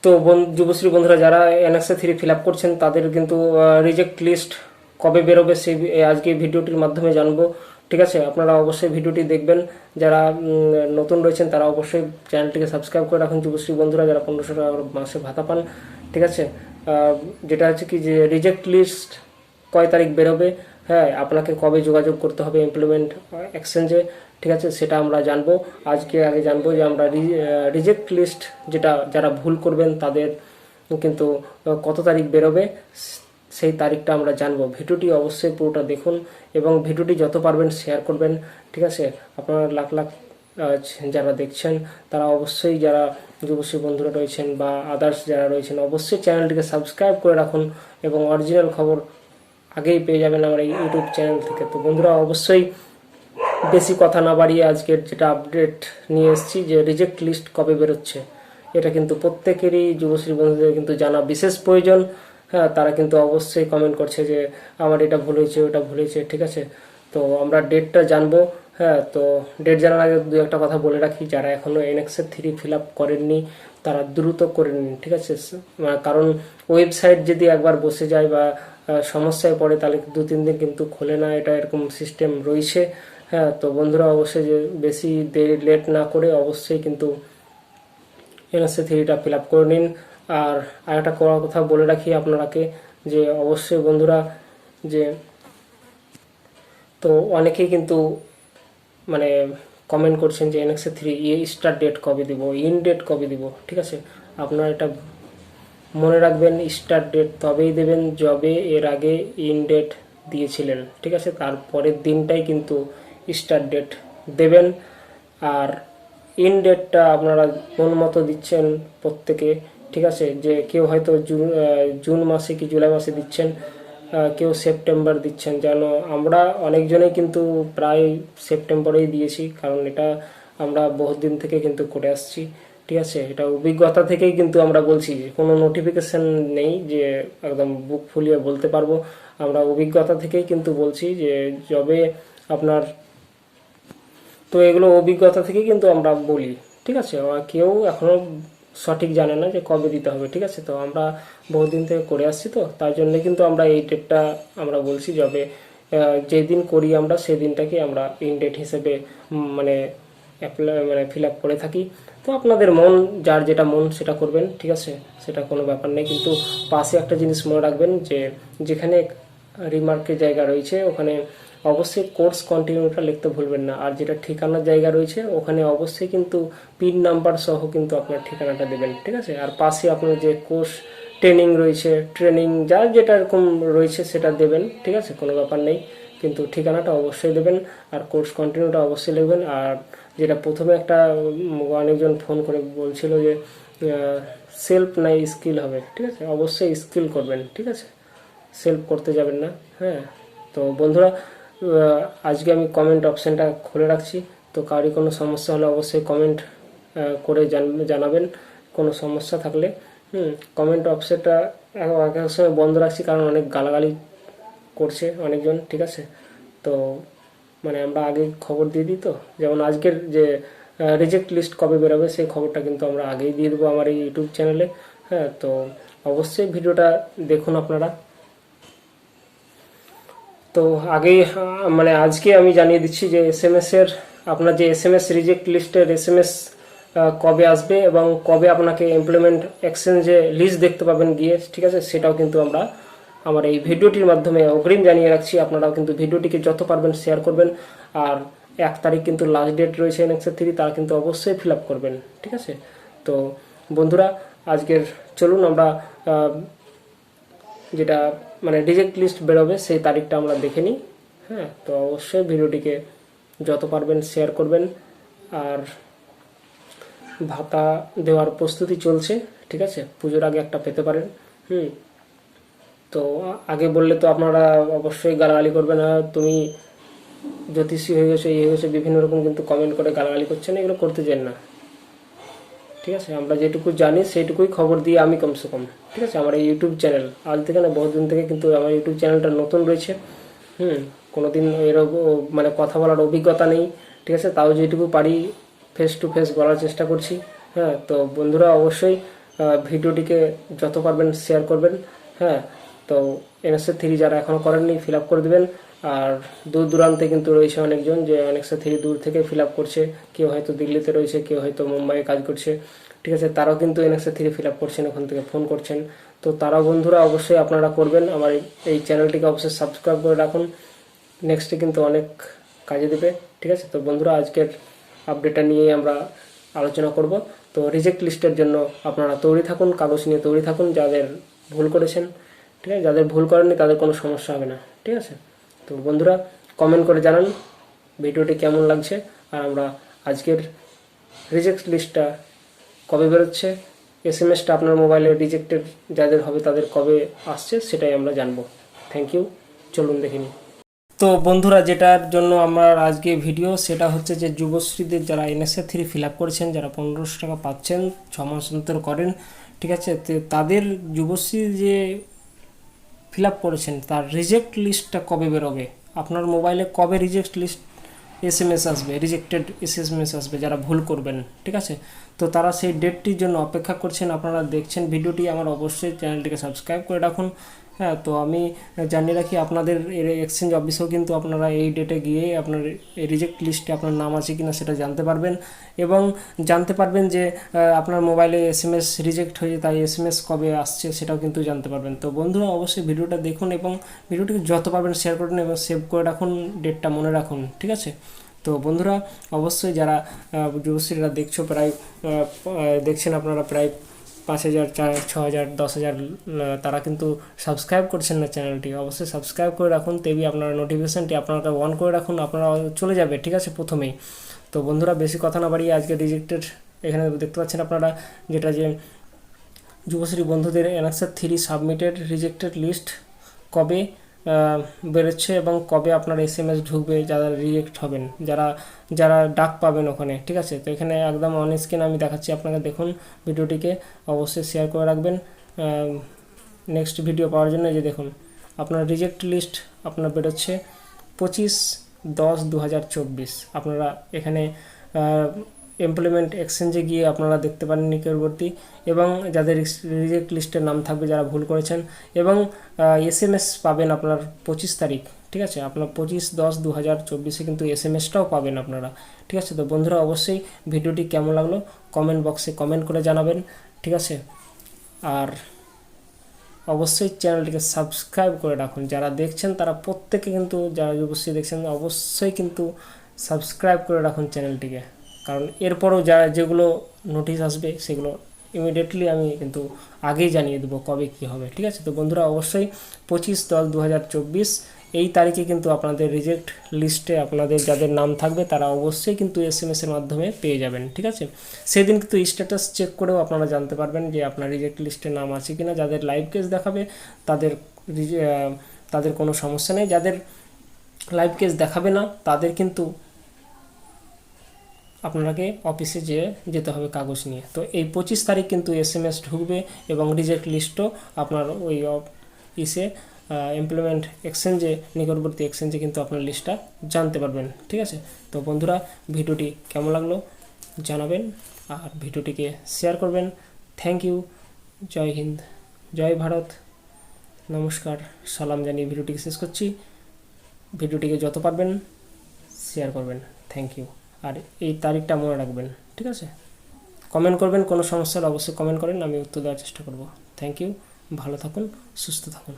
তো যুবশ্রী বন্ধুরা যারা NXA 3 ফিল আপ করছেন তাদের কিন্তু রিজেক্ট লিস্ট কবে বেরোবে সেই আজকে ভিডিওটির মাধ্যমে জানবো। ঠিক আছে, আপনারা অবশ্যই ভিডিওটি দেখবেন। যারা নতুন রয়েছেন তারা অবশ্যই চ্যানেলটিকে সাবস্ক্রাইব করে রাখুন। যুবশ্রী বন্ধুরা যারা 1500 টাকা মাসে ভাতা পান, ঠিক আছে, যেটা হচ্ছে কি যে রিজেক্ট লিস্ট কয় তারিখ বেরোবে, হ্যাঁ, আপনাকে কবে যোগাযোগ করতে হবে এমপ্লয়মেন্ট এক্সচেঞ্জে, ঠিক আছে, সেটা আমরা জানবো। আগে জানবো যে আমরা রিজেক্ট লিস্ট যেটা যারা ভুল করবেন তাদের কিন্তু কত তারিখ বেরোবে সেই তারিখটা আমরা জানবো। ভিডিওটি অবশ্যই পুরোটা দেখুন এবং ভিডিওটি যত পারবেন শেয়ার করবেন। ঠিক আছে, আপনারা লাখ লাখ যারা দেখছেন তারা অবশ্যই, যারা যুবশ্রী বন্ধুরা রয়েছেন বা আদার্স যারা রয়েছেন, অবশ্যই চ্যানেলটিকে সাবস্ক্রাইব করে রাখুন এবং অরিজিনাল খবর আগেই পেয়ে যাবেন আমার এই ইউটিউব চ্যানেল থেকে। তো বন্ধুরা অবশ্যই বেশি কথা না বাড়িয়ে আজকের যেটা আপডেট নিয়ে এসেছি যে রিজেক্ট লিস্ট কবে বেরোচ্ছে, এটা কিন্তু প্রত্যেকেরই যুবশ্রী বন্ধুদের কিন্তু জানা বিশেষ প্রয়োজন। হ্যাঁ, তারা কিন্তু অবশ্যই কমেন্ট করছে যে আমার এটা ভুল হয়েছে, ওটা ভুল হয়েছে। ঠিক আছে, তো আমরা ডেটটা জানবো। হ্যাঁ, তো ডেট জানার আগে দু একটা কথা বলে রাখি, যারা এখনো NXA 3 ফিল আপ করেননি তারা দ্রুত করে নিন। ঠিক আছে, কারণ ওয়েবসাইট যদি একবার বসে যায় বা সমস্যায় পড়ে তাহলে 2-3 দিন কিন্তু খোলে না, এটা এরকম সিস্টেম রয়েছে। হ্যাঁ, তো বন্ধুরা অবশ্যই যে বেশি দেরি লেট না করে অবশ্যই কিন্তু NXA 3টা ফিল আপ করে নিন। আর আরেকটা কথা বলে রাখি আপনারাকে যে অবশ্যই বন্ধুরা যে তো অনেকেই কিন্তু মানে কমেন্ট করছেন যে NXA 3 স্টার্ট ডেট কবে দিব, ইন ডেট কবে দিব। ঠিক আছে, আপনারা এটা মনে রাখবেন, স্টার্ট ডেট তবেই দেবেন যবে এর আগে ইন ডেট দিয়েছিলেন। ঠিক আছে, তারপরের দিনটাই কিন্তু স্টার্ট ডেট দেবেন। আর ইন ডেটটা আপনারা মন মতো দিচ্ছেন প্রত্যেকে। ঠিক আছে, যে কেউ হয়তো জুন মাসে কি জুলাই মাসে দিচ্ছেন, কেউ সেপ্টেম্বর দিচ্ছেন। যেন আমরা অনেকজনেই কিন্তু প্রায় সেপ্টেম্বরেই দিয়েছি, কারণ এটা আমরা বহুত দিন থেকে কিন্তু করে আসছি। ঠিক আছে, এটা অভিজ্ঞতা থেকেই কিন্তু আমরা বলছি, কোনো নোটিফিকেশন নেই যে একদম বুক ফুলিয়ে বলতে পারবো। আমরা অভিজ্ঞতা থেকেই কিন্তু বলছি যে যবে আপনার, তো এগুলো অভিজ্ঞতা থেকেই কিন্তু আমরা বলি। ঠিক আছে, কেউ এখনো সঠিক জানে না যে কবে দিতে হবে। ঠিক আছে, তো আমরা বহুদিন থেকে করে আসছি, তো তার জন্য কিন্তু আমরা এই ডেটটা আমরা বলছি, যবে যেদিন করি আমরা সেই দিনটাকে আমরা ইন ডেট হিসেবে মানে ফিল আপ করে থাকি। তো আপনাদের মন, যার যেটা মন সেটা করবেন। ঠিক আছে, সেটা কোনো ব্যাপার নেই, কিন্তু পাশে একটা জিনিস মনে রাখবেন যে যেখানে রিমার্কের জায়গা রয়েছে ওখানে অবশ্যই কোর্স কন্টিনিউটা লিখতে ভুলবেন না। আর যেটা ঠিকানার জায়গা রয়েছে ওখানে অবশ্যই কিন্তু পিন নাম্বার সহ কিন্তু আপনার ঠিকানাটা দেবেন। ঠিক আছে, আর পাশে আপনার যে কোর্স ট্রেনিং রয়েছে, ট্রেনিং যার যেটা এরকম রয়েছে সেটা দেবেন। ঠিক আছে, কোনো ব্যাপার নেই, কিন্তু ঠিকানাটা অবশ্যই দেবেন আর কোর্স কন্টিনিউটা অবশ্যই লিখবেন। আর যেটা প্রথমে একটা অনেকজন ফোন করে বলছিল যে সেলফ নাই স্কিল হবে। ঠিক আছে, অবশ্যই স্কিল করবেন। ঠিক আছে, সেলফ করতে যাবেন না। হ্যাঁ, তো বন্ধুরা আজকে আমি কমেন্ট অপশানটা খুলে রাখছি। তো কারোর কোনো সমস্যা হলে অবশ্যই কমেন্ট করে জানাবেন কোনো সমস্যা থাকলে। কমেন্ট অপশানটা এক এক সময় বন্ধ রাখছি কারণ অনেক গালাগালি করছে অনেকজন। ঠিক আছে, তো মানে আমরা আগে খবর দিয়ে দিই, তো যেমন আজকের যে রিজেক্ট লিস্ট কবে বেরোবে সেই খবরটা কিন্তু আমরা আগেই দিয়ে দেবো আমার এই ইউটিউব চ্যানেলে। হ্যাঁ, তো অবশ্যই ভিডিওটা দেখুন আপনারা। তো আগেই মানে আজকে আমি জানিয়ে দিচ্ছি যে SMS এর, আপনার যে SMS রিজেক্ট লিস্টের SMS কবে আসবে এবং কবে আপনাকে এমপ্লয়মেন্ট এক্সচেঞ্জে লিস্ট দেখতে পাবেন গিয়ে। ঠিক আছে, সেটাও কিন্তু আমরা আমার এই ভিডিওটির মাধ্যমে অগ্রিম জানিয়ে রাখছি। আপনারাও কিন্তু ভিডিওটিকে যত পারবেন শেয়ার করবেন। আর 1 তারিখ কিন্তু লাস্ট ডেট রয়েছে NXA 3, তারা কিন্তু অবশ্যই ফিল আপ করবেন। ঠিক আছে, তো বন্ধুরা আজকের চলুন আমরা যেটা মানে রিজেক্ট লিস্ট বেরোবে সেই তারিখটা আমরা দেখে নিই। হ্যাঁ, তো অবশ্যই ভিডিওটিকে যত পারবেন শেয়ার করবেন। আর ভাতা দেওয়ার প্রস্তুতি চলছে। ঠিক আছে, পুজোর আগে একটা পেতে পারেন। তো আগে বললে তো আপনারা অবশ্যই গালাগালি করবেন, না তুমি জ্যোতিষী হয়ে গেছে, এই হয়ে গেছে, বিভিন্ন রকম কিন্তু কমেন্ট করে গালাগালি করছেন, এগুলো করতে চান না। ঠিক আছে, আমরা যেটুকু জানি সেইটুকুই খবর দিই আমি কমসে কম। ঠিক আছে, আমার এই ইউটিউব চ্যানেল আজ থেকে না, বহুদিন থেকে কিন্তু আমার ইউটিউব চ্যানেলটা নতুন রয়েছে। কোনোদিন মানে কথা বলার অভিজ্ঞতা নেই। ঠিক আছে, তাও যেটুকু পারি ফেস টু ফেস বলার চেষ্টা করছি। হ্যাঁ, তো বন্ধুরা অবশ্যই ভিডিওটিকে যত পারবেন শেয়ার করবেন। হ্যাঁ, তো NSA 3 যারা এখনও করেননি ফিল আপ করে দেবেন। আর দূর দূরান্তে কিন্তু রয়েছে অনেকজন যে NSA 3 দূর থেকে ফিল আপ করছে, কেউ হয়তো দিল্লিতে রয়েছে, কেউ হয়তো মুম্বাইয়ে কাজ করছে, ঠিক আছে, তারাও কিন্তু NSA 3 ফিল আপ করছেন, ওখান থেকে ফোন করছেন। তো তারা বন্ধুরা অবশ্যই আপনারা করবেন। আমার এই চ্যানেলটিকে অবশ্যই সাবস্ক্রাইব করে রাখুন, নেক্সটে কিন্তু অনেক কাজে দেবে, ঠিক আছে। তো বন্ধুরা আজকের আপডেটটা নিয়েই আমরা আলোচনা করব। তো রিজেক্ট লিস্টের জন্য আপনারা তৈরি থাকুন, কাগজ নিয়ে তৈরি থাকুন, যাদের ভুল করেছেন, ঠিক আছে, যাদের ভুল করেননি তাদের কোনো সমস্যা হবে না, ঠিক আছে। তো বন্ধুরা কমেন্ট করে জানান ভিডিওটি কেমন লাগছে, আর আমরা আজকের রিজেক্ট লিস্টটা কবে বেরোচ্ছে, SMS-টা আপনার মোবাইলে রিজেক্টেড যাদের হবে তাদের কবে আসছে সেটাই আমরা জানবো। থ্যাংক ইউ, চলুন দেখে নিই। তো বন্ধুরা যেটার জন্য আমার আজকে ভিডিও সেটা হচ্ছে যে যুবশ্রীদের যারা NSA 3 ফিল আপ করেছেন, যারা 1500 টাকা পাচ্ছেন 6 মাস অন্তর করেন, ঠিক আছে, তো তাদের যুবশ্রী যে ফিল আপ করেছেন তার রিজেক্ট লিস্টটা কবে বেরোবে, আপনার মোবাইলে কবে রিজেক্ট লিস্ট SMS আসবে, রিজেক্টেড SMS আসবে যারা ভুল করবেন, ঠিক আছে। তো তারা সেই ডেটটির জন্য অপেক্ষা করছেন। আপনারা দেখছেন ভিডিওটি, আমার অবশ্যই চ্যানেলটিকে সাবস্ক্রাইব করে রাখুন। হ্যাঁ, তো আমি জানিয়ে রাখি আপনাদের এক্সচেঞ্জ অফিসেও কিন্তু আপনারা এই ডেটে গিয়ে আপনার রিজেক্ট লিস্টে আপনার নাম আছে কিনা সেটা জানতে পারবেন, এবং জানতে পারবেন যে আপনার মোবাইলে SMS রিজেক্ট হয়েছে তাই SMS কবে আসছে সেটাও কিন্তু জানতে পারবেন। তো বন্ধুরা অবশ্যই ভিডিওটা দেখুন এবং ভিডিওটিকে যত পারবেন শেয়ার করুন এবং সেভ করে রাখুন, ডেটটা মনে রাখুন, ঠিক আছে। তো বন্ধুরা অবশ্যই যারা যুবশ্রীরা দেখছো, প্রায় দেখছেন আপনারা প্রায় 5000, 6000, 10,000, তারা কিন্তু সাবস্ক্রাইব করছেন না চ্যানেলটি। অবশ্যই সাবস্ক্রাইব করে রাখুন, তেমনি আপনারা নোটিফিকেশানটি আপনারা অন করে রাখুন, আপনারা চলে যাবে, ঠিক আছে, প্রথমেই। তো বন্ধুরা বেশি কথা না বাড়িয়ে আজকে রিজেক্টেড এখানে দেখতে পাচ্ছেন আপনারা, যেটা যে যুবশ্রী বন্ধুদের NSA 3 সাবমিটেড রিজেক্টেড লিস্ট কবে বেরোচ্ছে এবং কবে আপনার SMS ঢুকবে, যারা রিজেক্ট হবেন, যারা ডাক পাবেন ওখানে, ঠিক আছে। তো এখানে একদম অন স্ক্রিন আমি দেখাচ্ছি আপনাকে, দেখুন ভিডিওটিকে অবশ্যই শেয়ার করে রাখবেন নেক্সট ভিডিও পাওয়ার জন্য। যে দেখুন আপনার রিজেক্ট লিস্ট আপনার বেরোচ্ছে 25/10/2024। আপনারা এখানে এমপ্লয়মেন্ট এক্সচেঞ্জে গিয়ে আপনারা দেখতে পারেন নিকটবর্তী, এবং যাদের রিজেক্ট লিস্টের নাম থাকবে যারা ভুল করেছেন, এবং SMS পাবেন আপনার 25 তারিখ, ঠিক আছে, আপনার 25/10/2024 কিন্তু SMS-টাও পাবেন আপনারা, ঠিক আছে। তো বন্ধুরা অবশ্যই ভিডিওটি কেমন লাগলো কমেন্ট বক্সে কমেন্ট করে জানাবেন, ঠিক আছে। আর অবশ্যই চ্যানেলটিকে সাবস্ক্রাইব করে রাখুন, যারা দেখছেন তারা প্রত্যেকে কিন্তু, যারা অবশ্যই দেখছেন অবশ্যই কিন্তু সাবস্ক্রাইব করে রাখুন চ্যানেলটিকে, কারণ এরপরও যেগুলো নোটিশ আসবে সেগুলো ইমিডিয়েটলি আমি কিন্তু আগেই জানিয়ে দেবো কবে কী হবে, ঠিক আছে। তো বন্ধুরা অবশ্যই 25/10/2024 এই তারিখে কিন্তু আপনাদের রিজেক্ট লিস্টে আপনাদের যাদের নাম থাকবে তারা অবশ্যই কিন্তু SMS-এর মাধ্যমে পেয়ে যাবেন, ঠিক আছে। সেদিন কিন্তু স্ট্যাটাস চেক করেও আপনারা জানতে পারবেন যে আপনার রিজেক্ট লিস্টে নাম আছে কিনা। যাদের লাইভ কেস দেখাবে তাদের কোনো সমস্যা নেই, যাদের লাইভ কেস দেখাবে না তাদের কিন্তু আপনাকে অফিসে যেতে হবে কাগজ নিয়ে। তো এই 25 তারিখ কিন্তু SMS ঢুকবে এবং রিজেক্ট লিস্টও আপনার ওই এমপ্লয়মেন্ট এক্সচেঞ্জে, নিকটবর্তী এক্সচেঞ্জে কিন্তু আপনার লিস্টটা জানতে পারবেন, ঠিক আছে। তো বন্ধুরা ভিডিওটি কেমন লাগলো জানাবেন, আর ভিডিওটিকে শেয়ার করবেন। থ্যাংক ইউ, জয় হিন্দ, জয় ভারত, নমস্কার, সালাম জানিয়ে ভিডিওটিকে শেষ করছি। ভিডিওটিকে যত পারবেন শেয়ার করবেন, থ্যাংক ইউ। আর এই তারিখটা মনে রাখবেন, ঠিক আছে। কমেন্ট করবেন, কোনো সমস্যা হলে অবশ্যই কমেন্ট করেন, আমি উত্তর দেওয়ার চেষ্টা করব। থ্যাংক ইউ, ভালো থাকুন, সুস্থ থাকুন।